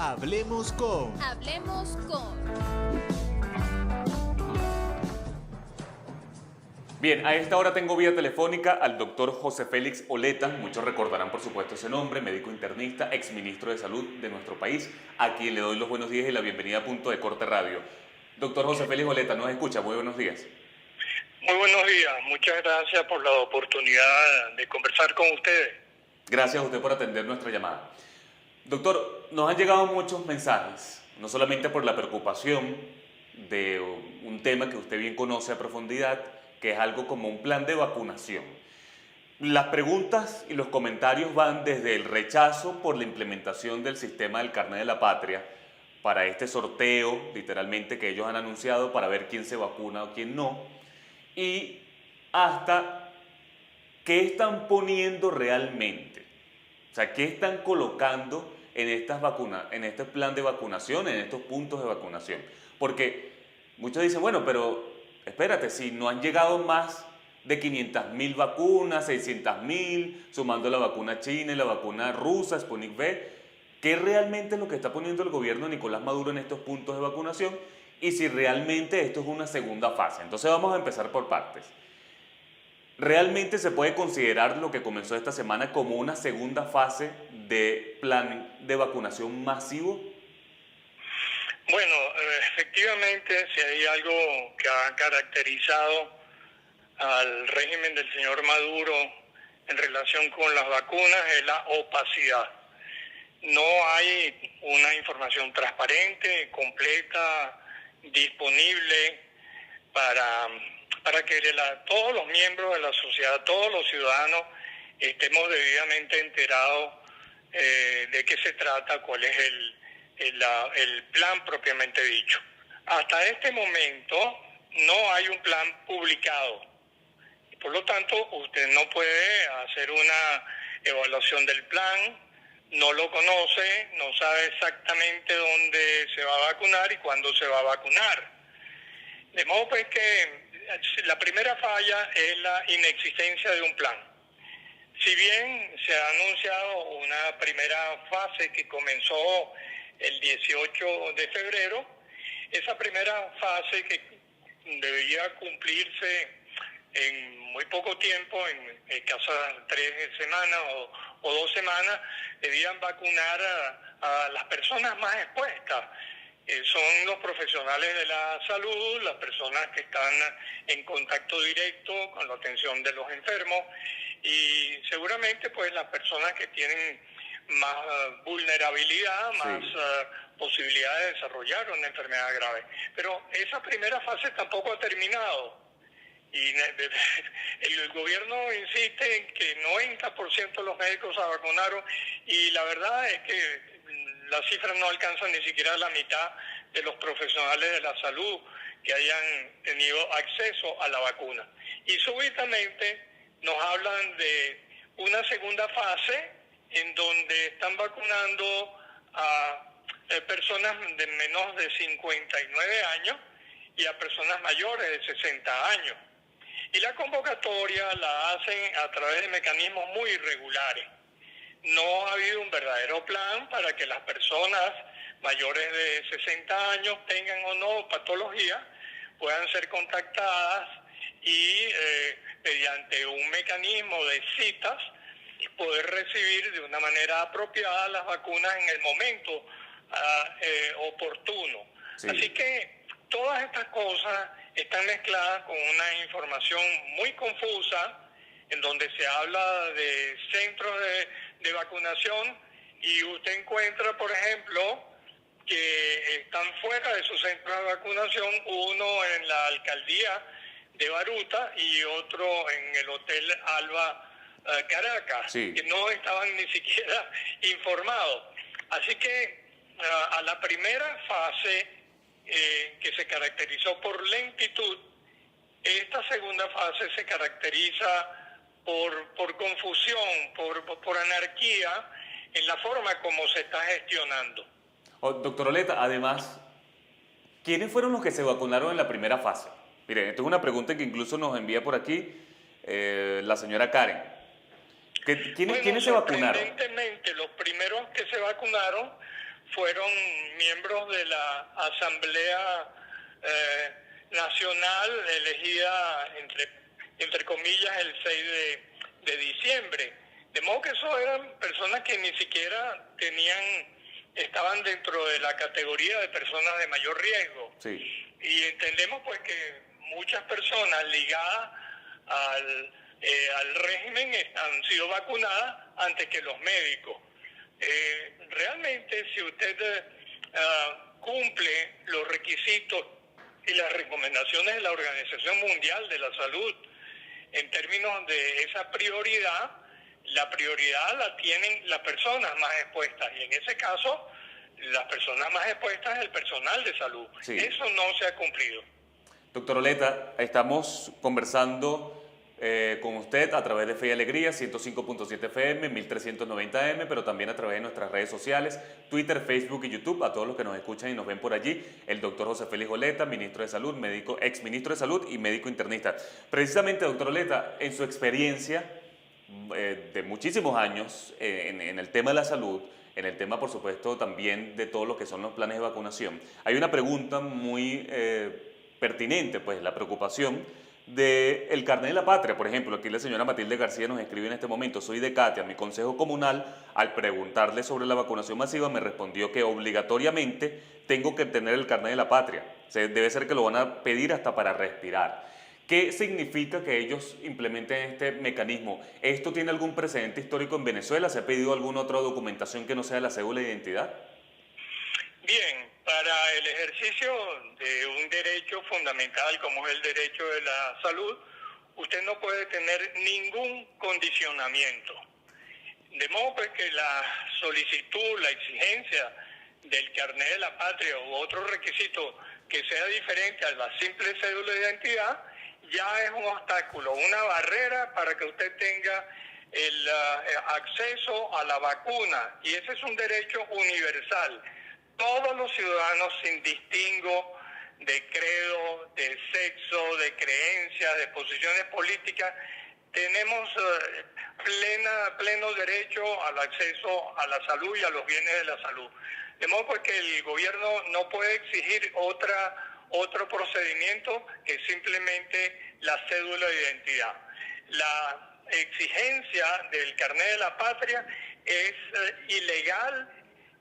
Hablemos con... Hablemos con... Bien, a esta hora tengo vía telefónica al doctor José Félix Oleta. Muchos recordarán, por supuesto, ese nombre, médico internista, exministro de Salud de nuestro país, a quien le doy los buenos días y la bienvenida a Punto de Corte Radio. Doctor José Félix Oleta, ¿nos escucha? Muy buenos días. Muy buenos días, muchas gracias por la oportunidad de conversar con ustedes. Gracias a usted por atender nuestra llamada. Doctor, nos han llegado muchos mensajes, no solamente por la preocupación de un tema que usted bien conoce a profundidad, que es algo como un plan de vacunación. Las preguntas y los comentarios van desde el rechazo por la implementación del sistema del carnet de la patria para este sorteo, literalmente, que ellos han anunciado para ver quién se vacuna o quién no, y hasta qué están poniendo realmente. O sea, qué están colocando en estas vacunas, en este plan de vacunación, en estos puntos de vacunación. Porque muchos dicen, bueno, pero espérate, si no han llegado más de 500.000 vacunas, 600.000, sumando la vacuna china y la vacuna rusa, Sputnik V, ¿qué realmente es lo que está poniendo el gobierno de Nicolás Maduro en estos puntos de vacunación? Y si realmente esto es una segunda fase. Entonces vamos a empezar por partes. ¿Realmente se puede considerar lo que comenzó esta semana como una segunda fase de plan de vacunación masivo? Bueno, efectivamente, si hay algo que ha caracterizado al régimen del señor Maduro en relación con las vacunas es la opacidad. No hay una información transparente, completa, disponible para que todos los miembros de la sociedad, todos los ciudadanos, estemos debidamente enterados de qué se trata, cuál es el plan propiamente dicho. Hasta este momento no hay un plan publicado. Por lo tanto, usted no puede hacer una evaluación del plan, no lo conoce, no sabe exactamente dónde se va a vacunar y cuándo se va a vacunar. De modo pues que la primera falla es la inexistencia de un plan. Si bien se ha anunciado una primera fase que comenzó el 18 de febrero, esa primera fase que debía cumplirse en muy poco tiempo, en escasas 3 semanas o 2 semanas, debían vacunar a las personas más expuestas. Son los profesionales de la salud, las personas que están en contacto directo con la atención de los enfermos y seguramente pues las personas que tienen más vulnerabilidad, más posibilidad de desarrollar una enfermedad grave. Pero esa primera fase tampoco ha terminado. Y el gobierno insiste en que 90% de los médicos se vacunaron y la verdad es que las cifras no alcanzan ni siquiera la mitad de los profesionales de la salud que hayan tenido acceso a la vacuna. Y súbitamente nos hablan de una segunda fase en donde están vacunando a personas de menos de 59 años y a personas mayores de 60 años. Y la convocatoria la hacen a través de mecanismos muy irregulares. No ha habido un verdadero plan para que las personas mayores de 60 años, tengan o no patología, puedan ser contactadas y mediante un mecanismo de citas poder recibir de una manera apropiada las vacunas en el momento oportuno. Sí. Así que todas estas cosas están mezcladas con una información muy confusa en donde se habla de centros de vacunación y usted encuentra, por ejemplo, que están fuera de sus centros de vacunación, uno en la alcaldía de Baruta y otro en el Hotel Alba Caracas, sí, que no estaban ni siquiera informados. Así que a la primera fase que se caracterizó por lentitud, esta segunda fase se caracteriza por confusión, por anarquía en la forma como se está gestionando. Doctor Oleta, además, ¿quiénes fueron los que se vacunaron en la primera fase? Mire, esto es una pregunta que incluso nos envía por aquí la señora Karen. ¿Quiénes se vacunaron? Sorprendentemente, los primeros que se vacunaron fueron miembros de la Asamblea Nacional elegida, entre comillas, el 6 de diciembre. De modo que eso eran personas que ni siquiera estaban dentro de la categoría de personas de mayor riesgo. Sí. Y entendemos pues que muchas personas ligadas al régimen han sido vacunadas antes que los médicos. Realmente, si usted cumple los requisitos y las recomendaciones de la Organización Mundial de la Salud en términos de esa prioridad, la prioridad la tienen las personas más expuestas, y en ese caso las personas más expuestas es el personal de salud. Sí. Eso no se ha cumplido. Doctor Oleta, estamos conversando con usted a través de Fe y Alegría, 105.7 FM, 1390 AM, pero también a través de nuestras redes sociales, Twitter, Facebook y YouTube, a todos los que nos escuchan y nos ven por allí, el doctor José Félix Oleta, ministro de Salud, médico, ex ministro de Salud y médico internista. Precisamente, doctor Oleta, en su experiencia de muchísimos años en el tema de la salud, en el tema, por supuesto, también de todo lo que son los planes de vacunación, hay una pregunta muy pertinente, pues, la preocupación del carnet de la patria. Por ejemplo, aquí la señora Matilde García nos escribe en este momento: soy de Catia, mi consejo comunal, al preguntarle sobre la vacunación masiva, me respondió que obligatoriamente tengo que tener el carnet de la patria. O sea, debe ser que lo van a pedir hasta para respirar. ¿Qué significa que ellos implementen este mecanismo? ¿Esto tiene algún precedente histórico en Venezuela? ¿Se ha pedido alguna otra documentación que no sea la cédula de identidad? Bien, para el ejercicio de un derecho fundamental como es el derecho de la salud, usted no puede tener ningún condicionamiento. De modo pues que la solicitud, la exigencia del carnet de la patria u otro requisito que sea diferente a la simple cédula de identidad ya es un obstáculo, una barrera para que usted tenga el acceso a la vacuna, y ese es un derecho universal. Todos los ciudadanos, sin distingo de credo, de sexo, de creencias, de posiciones políticas, tenemos pleno derecho al acceso a la salud y a los bienes de la salud. De modo pues que el gobierno no puede exigir otro procedimiento que simplemente la cédula de identidad. La exigencia del carnet de la patria es ilegal,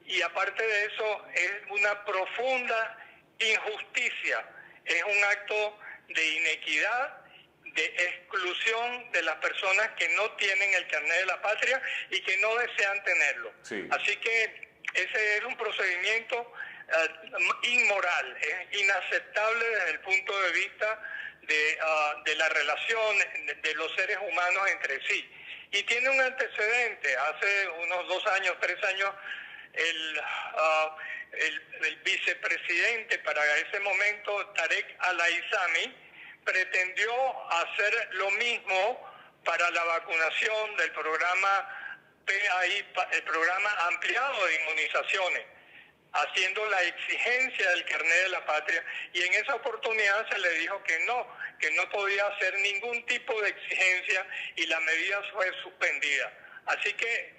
y aparte de eso es una profunda injusticia, es un acto de inequidad, de exclusión de las personas que no tienen el carnet de la patria y que no desean tenerlo. Sí. Así que ese es un procedimiento inmoral, es inaceptable desde el punto de vista de la relación de los seres humanos entre sí. Y tiene un antecedente. Hace unos 2 años, 3 años, el vicepresidente para ese momento, Tarek Al-Aissami, pretendió hacer lo mismo para la vacunación del programa PAI, el programa ampliado de inmunizaciones, haciendo la exigencia del carnet de la patria, y en esa oportunidad se le dijo que no podía hacer ningún tipo de exigencia y la medida fue suspendida. Así que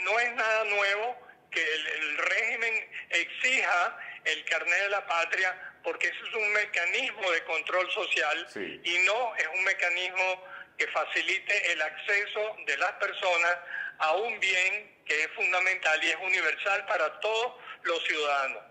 no es nada nuevo que el régimen exija el carnet de la patria, porque eso es un mecanismo de control social. Sí. Y no es un mecanismo que facilite el acceso de las personas a un bien que es fundamental y es universal para todos los ciudadanos.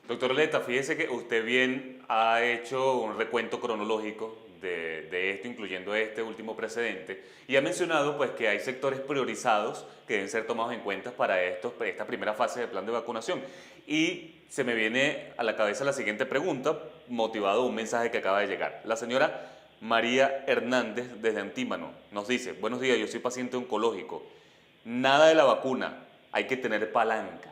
Doctor Oleta, fíjese que usted bien ha hecho un recuento cronológico de esto, incluyendo este último precedente, y ha mencionado pues que hay sectores priorizados que deben ser tomados en cuenta para esta primera fase del plan de vacunación. Y se me viene a la cabeza la siguiente pregunta, motivado de un mensaje que acaba de llegar. La señora María Hernández, desde Antímano, nos dice: buenos días, yo soy paciente oncológico. Nada de la vacuna, hay que tener palanca.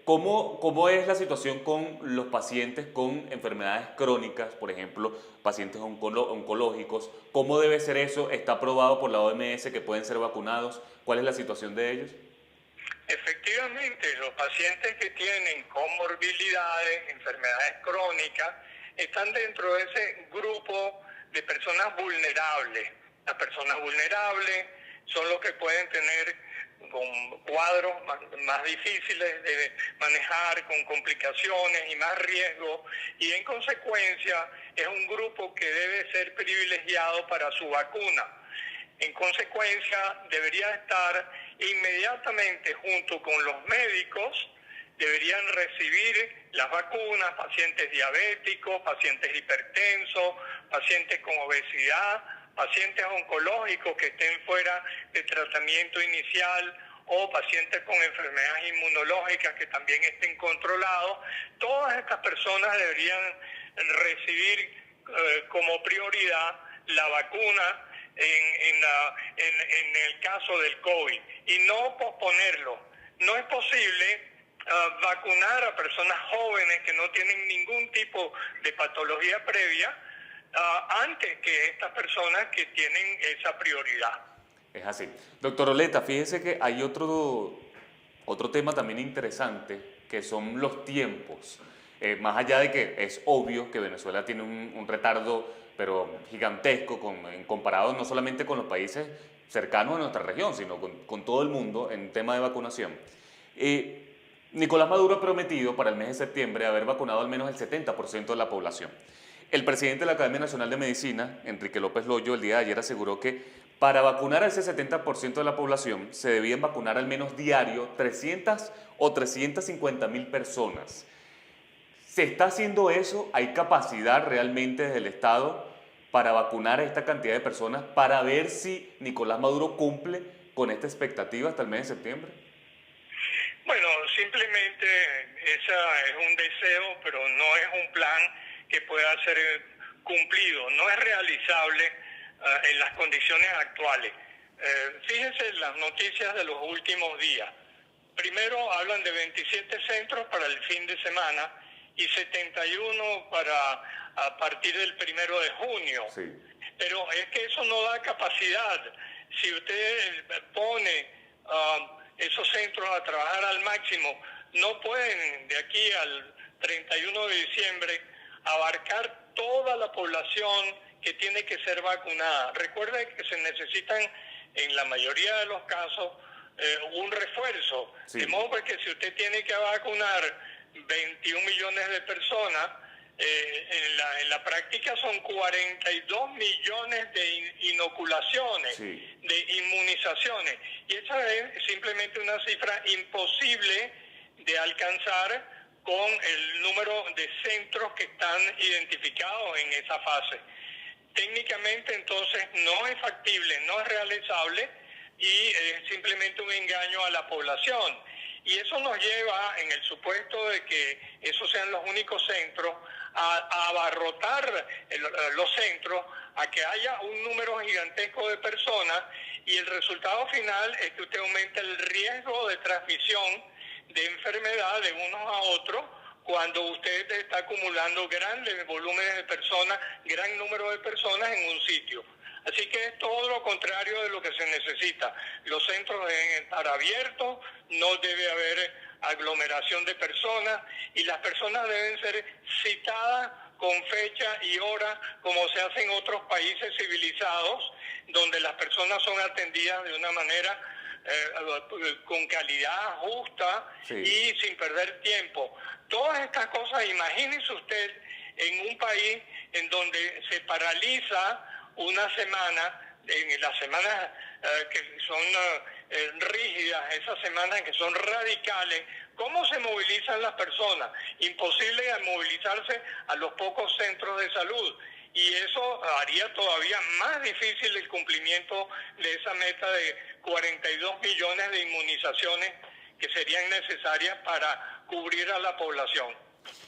¿Cómo es la situación con los pacientes con enfermedades crónicas, por ejemplo, pacientes oncológicos? ¿Cómo debe ser eso? ¿Está aprobado por la OMS que pueden ser vacunados? ¿Cuál es la situación de ellos? Efectivamente, los pacientes que tienen comorbilidades, enfermedades crónicas, están dentro de ese grupo de personas vulnerables. Las personas vulnerables son los que pueden tener con cuadros más difíciles de manejar, con complicaciones y más riesgo, y en consecuencia es un grupo que debe ser privilegiado para su vacuna. En consecuencia, debería estar inmediatamente junto con los médicos, deberían recibir las vacunas, pacientes diabéticos, pacientes hipertensos, pacientes con obesidad, pacientes oncológicos que estén fuera de tratamiento inicial o pacientes con enfermedades inmunológicas que también estén controlados. Todas estas personas deberían recibir como prioridad la vacuna en el caso del COVID y no posponerlo. No es posible vacunar a personas jóvenes que no tienen ningún tipo de patología previa antes que estas personas que tienen esa prioridad. Es así. Doctor Oleta, fíjese que hay otro tema también interesante, que son los tiempos. Más allá de que es obvio que Venezuela tiene un retardo, pero gigantesco, comparado no solamente con los países cercanos a nuestra región, sino con todo el mundo en tema de vacunación. Nicolás Maduro ha prometido para el mes de septiembre haber vacunado al menos el 70% de la población. El presidente de la Academia Nacional de Medicina, Enrique López Loyo, el día de ayer aseguró que para vacunar a ese 70% de la población se debían vacunar al menos diario 300 o 350.000 personas. ¿Se está haciendo eso? ¿Hay capacidad realmente desde el Estado para vacunar a esta cantidad de personas para ver si Nicolás Maduro cumple con esta expectativa hasta el mes de septiembre? Bueno, simplemente ese es un deseo, pero no es un plan que pueda ser cumplido. No es realizable en las condiciones actuales. Fíjense las noticias de los últimos días. Primero hablan de 27 centros para el fin de semana y 71 a partir del 1 de junio. Sí. Pero es que eso no da capacidad. Si usted pone esos centros a trabajar al máximo, no pueden de aquí al 31 de diciembre abarcar toda la población que tiene que ser vacunada. Recuerde que se necesitan en la mayoría de los casos un refuerzo. Sí. De modo que si usted tiene que vacunar 21 millones de personas, en la práctica son 42 millones de inoculaciones, sí, de inmunizaciones. Y esa es simplemente una cifra imposible de alcanzar con el número de centros que están identificados en esa fase. Técnicamente, entonces, no es factible, no es realizable y es simplemente un engaño a la población. Y eso nos lleva, en el supuesto de que esos sean los únicos centros, a abarrotar los centros, a que haya un número gigantesco de personas y el resultado final es que usted aumenta el riesgo de transmisión de enfermedad de unos a otros cuando usted está acumulando grandes volúmenes de personas, gran número de personas en un sitio. Así que es todo lo contrario de lo que se necesita. Los centros deben estar abiertos, no debe haber aglomeración de personas y las personas deben ser citadas con fecha y hora como se hace en otros países civilizados, donde las personas son atendidas de una manera con calidad justa, sí, y sin perder tiempo. Todas estas cosas, imagínese usted en un país en donde se paraliza una semana, en las semanas que son rígidas, esas semanas que son radicales, ¿cómo se movilizan las personas? Imposible movilizarse a los pocos centros de salud. Y eso haría todavía más difícil el cumplimiento de esa meta de 42 millones de inmunizaciones que serían necesarias para cubrir a la población.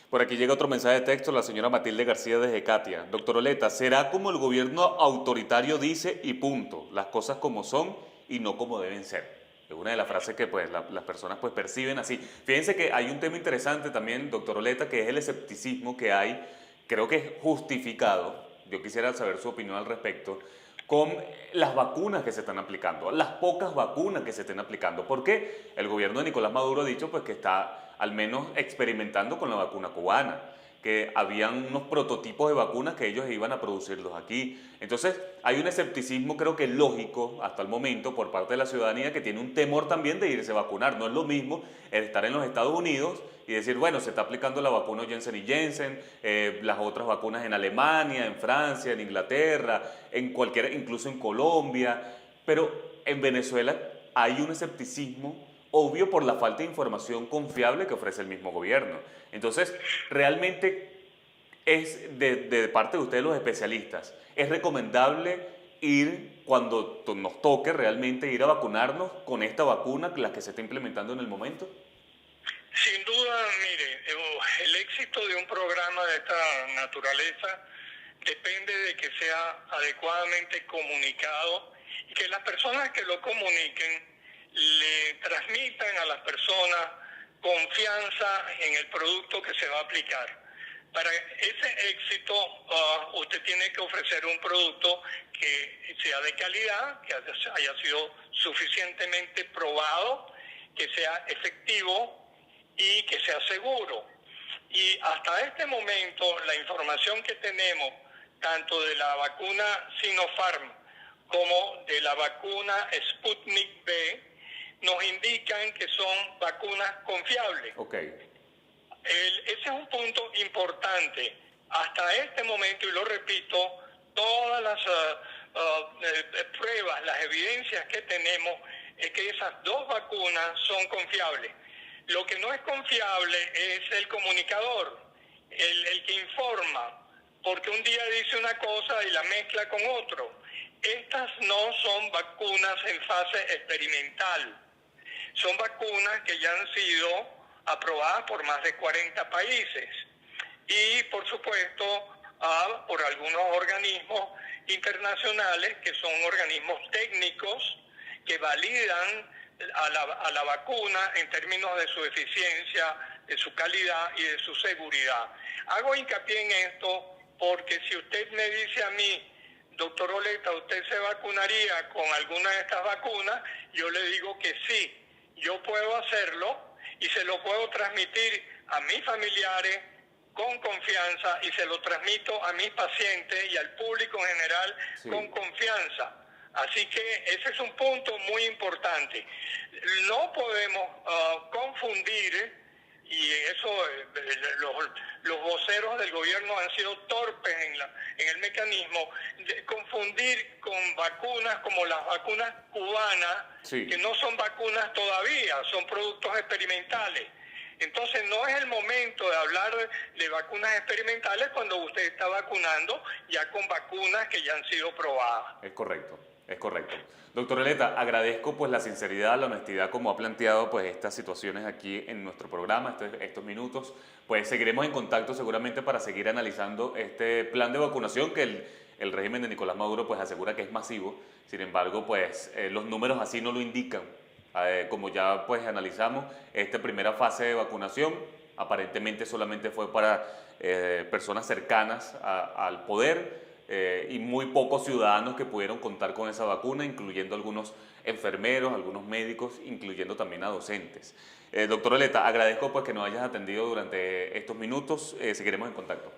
Por aquí llega otro mensaje de texto, la señora Matilde García desde Catia. Doctor Oleta, ¿será como el gobierno autoritario dice y punto? Las cosas como son y no como deben ser. Es una de las frases que pues, las personas pues, perciben así. Fíjense que hay un tema interesante también, doctor Oleta, que es el escepticismo que hay, creo que es justificado, yo quisiera saber su opinión al respecto, con las vacunas que se están aplicando, las pocas vacunas que se estén aplicando. Porque el gobierno de Nicolás Maduro ha dicho pues, que está al menos experimentando con la vacuna cubana, que habían unos prototipos de vacunas que ellos iban a producirlos aquí. Entonces, hay un escepticismo, creo que lógico hasta el momento, por parte de la ciudadanía, que tiene un temor también de irse a vacunar. No es lo mismo el estar en los Estados Unidos y decir, bueno, se está aplicando la vacuna Janssen y Janssen, las otras vacunas en Alemania, en Francia, en Inglaterra, en cualquier, incluso en Colombia, pero en Venezuela hay un escepticismo obvio por la falta de información confiable que ofrece el mismo gobierno. Entonces, realmente es de parte de ustedes los especialistas, ¿es recomendable ir cuando nos toque realmente ir a vacunarnos con esta vacuna, la que se está implementando en el momento? Sin duda, mire, el éxito de un programa de esta naturaleza depende de que sea adecuadamente comunicado y que las personas que lo comuniquen le transmitan a las personas confianza en el producto que se va a aplicar. Para ese éxito, usted tiene que ofrecer un producto que sea de calidad, que haya sido suficientemente probado, que sea efectivo y que sea seguro. Y hasta este momento, la información que tenemos, tanto de la vacuna Sinopharm como de la vacuna Sputnik V, nos indican que son vacunas confiables. Okay. Ese es un punto importante. Hasta este momento, y lo repito, todas las pruebas, las evidencias que tenemos es que esas dos vacunas son confiables. Lo que no es confiable es el comunicador, el que informa, porque un día dice una cosa y la mezcla con otro. Estas no son vacunas en fase experimental. Son vacunas que ya han sido aprobadas por más de 40 países y, por supuesto, por algunos organismos internacionales que son organismos técnicos que validan a la vacuna en términos de su eficiencia, de su calidad y de su seguridad. Hago hincapié en esto porque si usted me dice a mí, doctor Oleta, ¿usted se vacunaría con alguna de estas vacunas? Yo le digo que sí. Yo puedo hacerlo y se lo puedo transmitir a mis familiares con confianza y se lo transmito a mis pacientes y al público en general con confianza. Así que ese es un punto muy importante. No podemos confundir, y eso los voceros del gobierno han sido torpes en el mecanismo, de confundir con vacunas como las vacunas cubanas, que no son vacunas todavía, son productos experimentales. Entonces no es el momento de hablar de vacunas experimentales cuando usted está vacunando ya con vacunas que ya han sido probadas. Es correcto, es correcto. Doctor Oleta, agradezco pues la sinceridad, la honestidad como ha planteado pues estas situaciones aquí en nuestro programa, estos minutos. Pues seguiremos en contacto seguramente para seguir analizando este plan de vacunación que el régimen de Nicolás Maduro pues asegura que es masivo. Sin embargo, pues los números así no lo indican. Como ya pues analizamos, esta primera fase de vacunación aparentemente solamente fue para personas cercanas al poder, y muy pocos ciudadanos que pudieron contar con esa vacuna, incluyendo algunos enfermeros, algunos médicos, incluyendo también a docentes. Doctor Oleta, agradezco pues que nos hayas atendido durante estos minutos, seguiremos en contacto.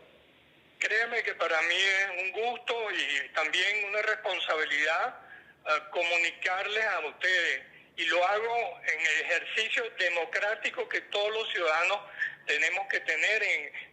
Créame que para mí es un gusto y también una responsabilidad comunicarles a ustedes, y lo hago en el ejercicio democrático que todos los ciudadanos tenemos que tener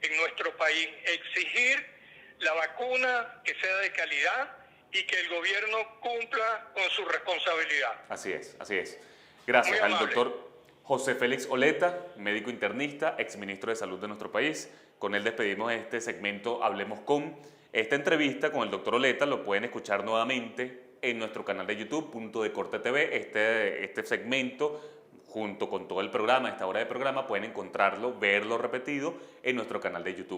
en nuestro país, exigir la vacuna que sea de calidad y que el gobierno cumpla con su responsabilidad. Así es, así es. Gracias al doctor José Félix Oleta, médico internista, exministro de Salud de nuestro país. Con él despedimos este segmento Hablemos con. Esta entrevista con el doctor Oleta lo pueden escuchar nuevamente en nuestro canal de YouTube, Punto de Corte TV. Este segmento, junto con todo el programa, esta hora de programa, pueden encontrarlo, verlo repetido en nuestro canal de YouTube.